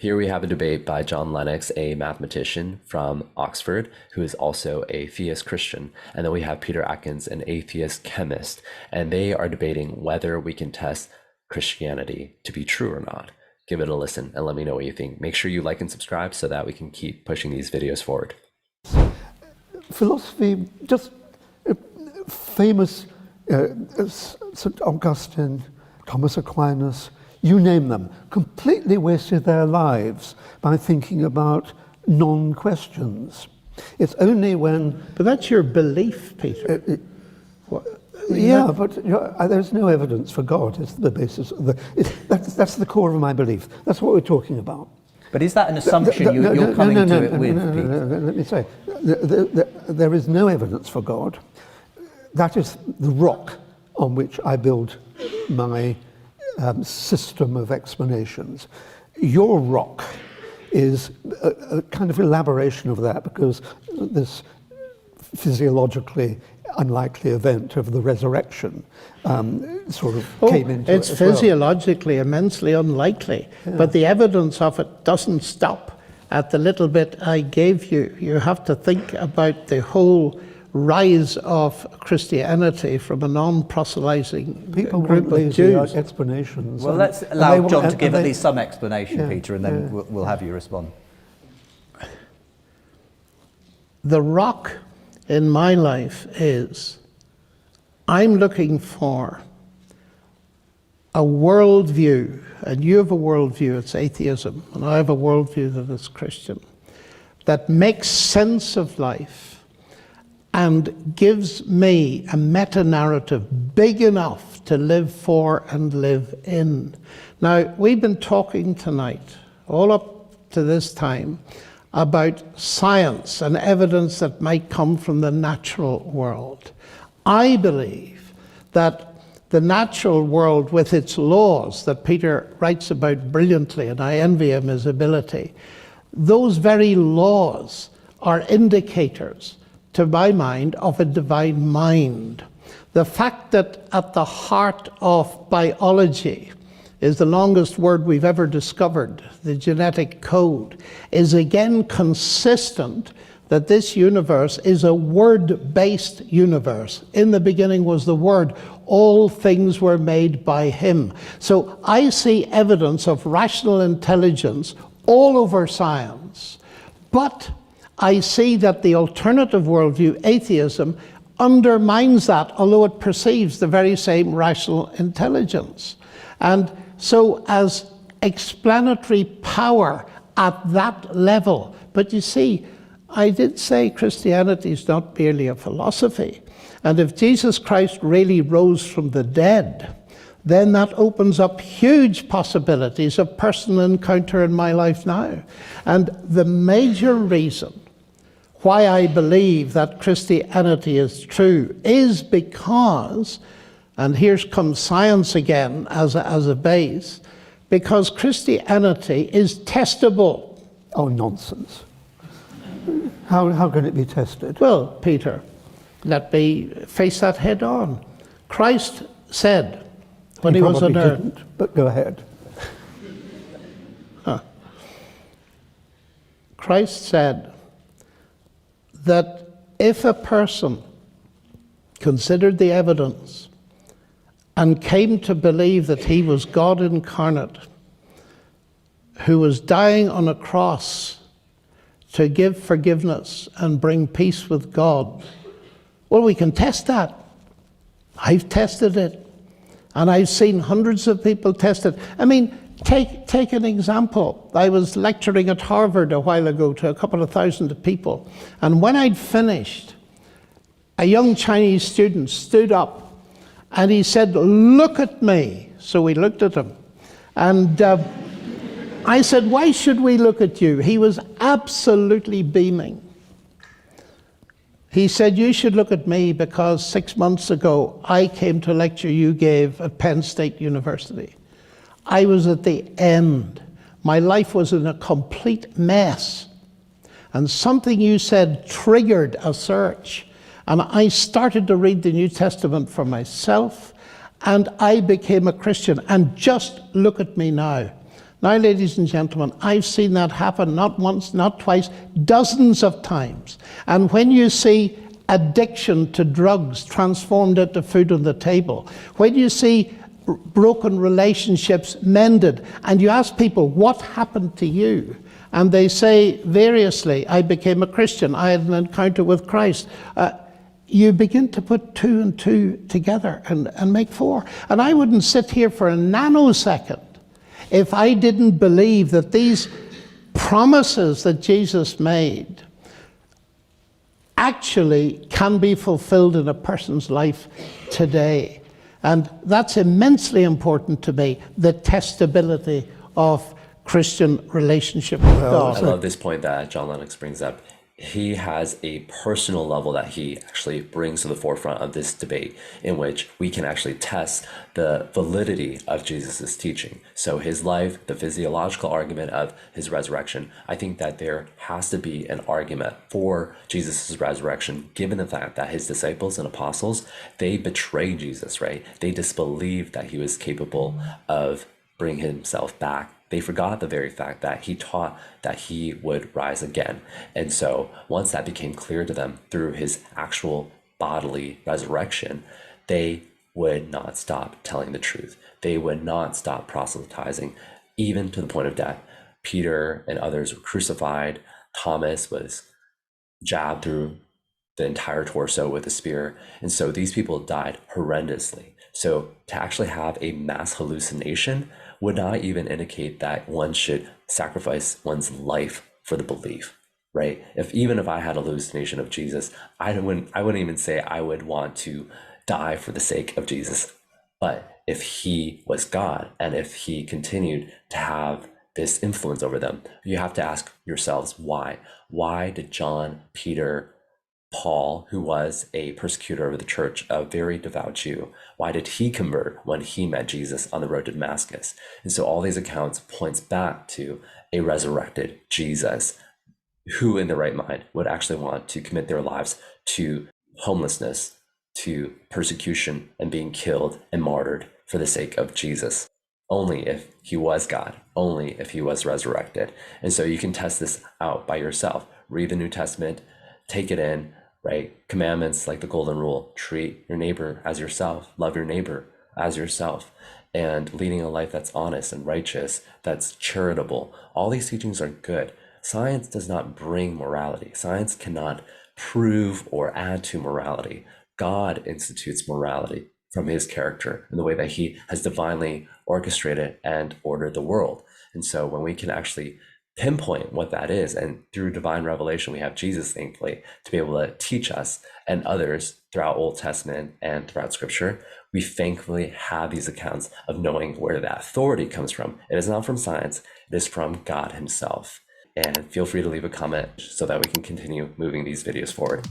Here we have a debate by John Lennox, a mathematician from Oxford, who is also a theist Christian. And then we have Peter Atkins, an atheist chemist, and they are debating whether we can test Christianity to be true or not. Give it a listen and let me know what you think. Make sure you like and subscribe so that we can keep pushing these videos forward. Philosophy, just famous St. Augustine, Thomas Aquinas, you name them, completely wasted their lives by thinking about non-questions. It's only when... But that's your belief, Peter. But there's no evidence for God. It's the basis of that's the core of my belief. That's what we're talking about. But is that an assumption you're coming to it with? No, let me say. There is no evidence for God. That is the rock on which I build my system of explanations. Your rock is a kind of elaboration of that, because this physiologically unlikely event of the resurrection sort of came into it. It's physiologically immensely unlikely, but the evidence of it doesn't stop at the little bit I gave you. You have to think about the whole rise of Christianity from a non-proselytizing group of Jews. Explanations. Well, let's allow John to give at least some explanation, Peter, and then we'll have you respond. The rock in my life is, I'm looking for a worldview, and you have a worldview, it's atheism, and I have a worldview that is Christian, that makes sense of life and gives me a meta-narrative big enough to live for and live in. Now, we've been talking tonight, all up to this time, about science and evidence that might come from the natural world. I believe that the natural world, with its laws that Peter writes about brilliantly, and I envy him his ability, those very laws are indicators, to my mind, of a divine mind. The fact that at the heart of biology is the longest word we've ever discovered, the genetic code, is again consistent that this universe is a word-based universe. In the beginning was the Word. All things were made by him. So I see evidence of rational intelligence all over science, but I see that the alternative worldview, atheism, undermines that, although it perceives the very same rational intelligence. And so as explanatory power at that level, but you see, I did say Christianity is not merely a philosophy. And if Jesus Christ really rose from the dead, then that opens up huge possibilities of personal encounter in my life now. And the major reason why I believe that Christianity is true is because, and here comes science again as a base, because Christianity is testable. Oh, nonsense. How can it be tested? Well, Peter, let me face that head on. Christ said, when he was on earth... didn't, but go ahead. Christ said that if a person considered the evidence and came to believe that he was God incarnate, who was dying on a cross to give forgiveness and bring peace with God, well, we can test that. I've tested it, and I've seen hundreds of people test it. I mean, take an example. I was lecturing at Harvard a while ago to a couple of thousand people, and when I'd finished, a young Chinese student stood up and he said, "Look at me." So we looked at him, and I said, "Why should we look at you?" He was absolutely beaming. He said, "You should look at me because 6 months ago I came to a lecture you gave at Penn State University. I was at the end. My life was in a complete mess. And something you said triggered a search. And I started to read the New Testament for myself, and I became a Christian. And just look at me now. Now, ladies and gentlemen, I've seen that happen not once, not twice, dozens of times. And when you see addiction to drugs transformed into food on the table, when you see broken relationships mended, and you ask people, what happened to you? And they say variously, I became a Christian, I had an encounter with Christ. You begin to put 2 and 2 together and make 4. And I wouldn't sit here for a nanosecond if I didn't believe that these promises that Jesus made actually can be fulfilled in a person's life today. And that's immensely important to me, the testability of Christian relationship with God. I love this point that John Lennox brings up. He has a personal level that he actually brings to the forefront of this debate, in which we can actually test the validity of Jesus's teaching. So his life, the physiological argument of his resurrection, I think that there has to be an argument for Jesus's resurrection, given the fact that his disciples and apostles, they betrayed Jesus, right? They disbelieved that he was capable of bringing himself back. They forgot the very fact that he taught that he would rise again. And so once that became clear to them through his actual bodily resurrection, they would not stop telling the truth. They would not stop proselytizing, even to the point of death. Peter and others were crucified. Thomas was jabbed through the entire torso with a spear. And so these people died horrendously. So to actually have a mass hallucination would not even indicate that one should sacrifice one's life for the belief, right? Even if I had a hallucination of Jesus, I wouldn't even say I would want to die for the sake of Jesus. But if he was God, and if he continued to have this influence over them, you have to ask yourselves why. Why did John, Peter, Paul, who was a persecutor of the church, a very devout Jew, why did he convert when he met Jesus on the road to Damascus? And so all these accounts points back to a resurrected Jesus, who in their right mind would actually want to commit their lives to homelessness, to persecution, and being killed and martyred for the sake of Jesus. Only if he was God, only if he was resurrected. And so you can test this out by yourself. Read the New Testament, take it in, right? Commandments like the golden rule: treat your neighbor as yourself, love your neighbor as yourself, and leading a life that's honest and righteous, that's charitable. All these teachings are good. Science does not bring morality. Science cannot prove or add to morality. God institutes morality from his character and the way that he has divinely orchestrated and ordered the world. And so when we can actually pinpoint what that is, and through divine revelation we have Jesus, thankfully, to be able to teach us and others throughout Old Testament and throughout Scripture, we thankfully have these accounts of knowing where that authority comes from. It is not from science, it is from God himself. And feel free to leave a comment so that we can continue moving these videos forward.